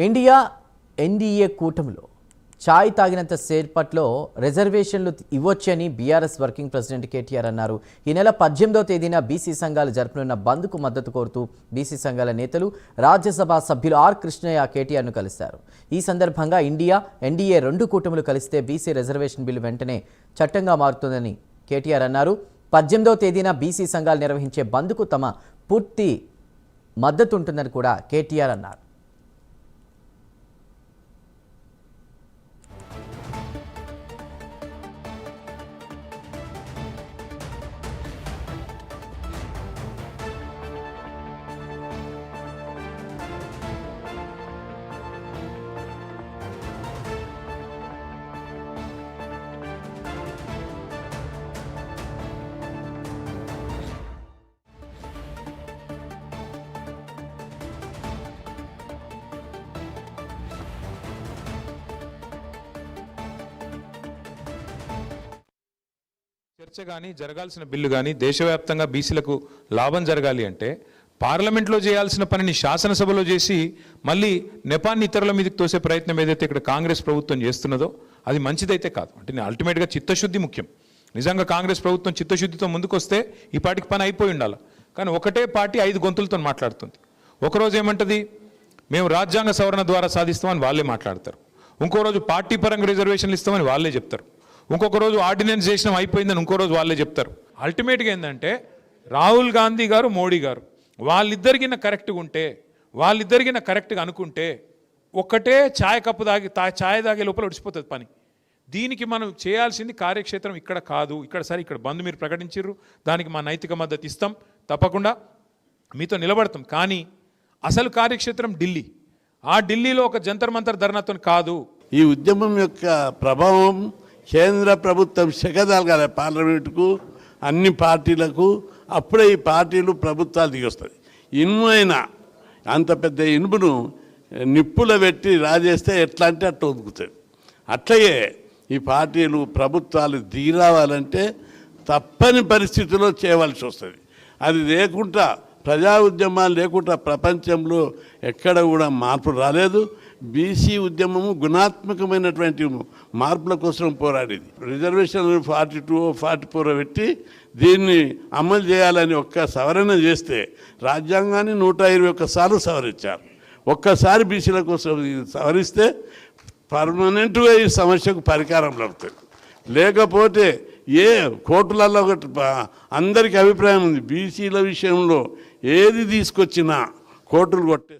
India NDA కూటమిలో చాయ్ తాగినంత సేపట్లో రిజర్వేషన్లు ఇవ్వొచ్చని బీఆర్ఎస్ వర్కింగ్ ప్రెసిడెంట్ కేటీఆర్ అన్నారు. ఈ నెల 18వ తేదీన బీసీ సంఘాలు జరుపనున్న బంద్కు మద్దతు కోరుతూ బీసీ సంఘాల నేతలు రాజ్యసభ సభ్యులు ఆర్ కృష్ణయ్య కేటీఆర్ను కలిశారు. ఈ సందర్భంగా ఇండియా ఎన్డీఏ రెండు కూటములు కలిస్తే బీసీ రిజర్వేషన్ బిల్లు వెంటనే చట్టంగా మారుతుందని కేటీఆర్ అన్నారు. 18వ తేదీన బీసీ సంఘాలు నిర్వహించే బంద్కు తమ పూర్తి మద్దతు ఉంటుందని కూడా కేటీఆర్ అన్నారు. చర్చ కానీ జరగాల్సిన బిల్లు కానీ దేశవ్యాప్తంగా బీసీలకు లాభం జరగాలి అంటే పార్లమెంట్లో చేయాల్సిన పనిని శాసనసభలో చేసి మళ్ళీ నెపాన్ని ఇతరుల మీదకి తోసే ప్రయత్నం ఏదైతే ఇక్కడ కాంగ్రెస్ ప్రభుత్వం చేస్తున్నదో అది మంచిదైతే కాదు. అంటే అల్టిమేట్గా చిత్తశుద్ధి ముఖ్యం. నిజంగా కాంగ్రెస్ ప్రభుత్వం చిత్తశుద్ధితో ముందుకొస్తే ఈ పార్టీకి పని అయిపోయి ఉండాలి. కానీ ఒకటే పార్టీ 5 గొంతులతో మాట్లాడుతుంది. ఒకరోజు ఏమంటది, మేము రాజ్యాంగ సవరణ ద్వారా సాధిస్తామని వాళ్ళే మాట్లాడతారు. ఇంకో రోజు పార్టీ పరంగా రిజర్వేషన్లు ఇస్తామని వాళ్ళే చెప్తారు. ఇంకొక రోజు ఆర్డినెన్స్ చేసినాం అయిపోయిందని ఇంకో రోజు వాళ్ళే చెప్తారు. అల్టిమేట్గా ఏంటంటే రాహుల్ గాంధీ గారు మోడీ గారు వాళ్ళిద్దరికిన కరెక్ట్గా ఉంటే, వాళ్ళిద్దరికిన కరెక్ట్గా అనుకుంటే ఒక్కటే ఛాయ్ కప్పు ఛాయ్ తాగే లోపల ఒడిచిపోతుంది పని. దీనికి మనం చేయాల్సింది కార్యక్షేత్రం ఇక్కడ కాదు. ఇక్కడ బంద్ మీరు ప్రకటించారు, దానికి మా నైతిక మద్దతు ఇస్తాం, తప్పకుండా మీతో నిలబడతాం. కానీ అసలు కార్యక్షేత్రం ఢిల్లీ. ఆ ఢిల్లీలో ఒక జంతర్ మంతర్ ధర్నాతో కాదు. ఈ ఉద్యమం యొక్క ప్రభావం కేంద్ర ప్రభుత్వం శకదాలుగా పార్లమెంటుకు అన్ని పార్టీలకు, అప్పుడే ఈ పార్టీలు ప్రభుత్వాలు దిగొస్తుంది. ఇనుమైనా అంత పెద్ద ఇనుమును నిప్పులో పెట్టి రాజేస్తే ఎట్లా అంటే అట్లా ఒదుకుతుంది. అట్లయే ఈ పార్టీలు ప్రభుత్వాలు దిగి రావాలంటే తప్పని పరిస్థితిలో చేయవలసి వస్తుంది. అది లేకుండా ప్రజా ఉద్యమాలు లేకుండా ప్రపంచంలో ఎక్కడ కూడా మార్పు రాలేదు. బీసీ ఉద్యమము గుణాత్మకమైనటువంటి మార్పుల కోసం పోరాడేది. రిజర్వేషన్ 42, 44 పెట్టి దీన్ని అమలు చేయాలని ఒక్క సవరణ చేస్తే రాజ్యాంగాన్ని 121 సార్లు సవరించారు. ఒక్కసారి బీసీల కోసం సవరిస్తే పర్మనెంట్గా ఈ సమస్యకు పరిష్కారం లభిస్తుంది. లేకపోతే కోర్టులలో అందరికీ అభిప్రాయం ఉంది, బీసీల విషయంలో ఏది తీసుకొచ్చినా కోర్టులు కొట్టే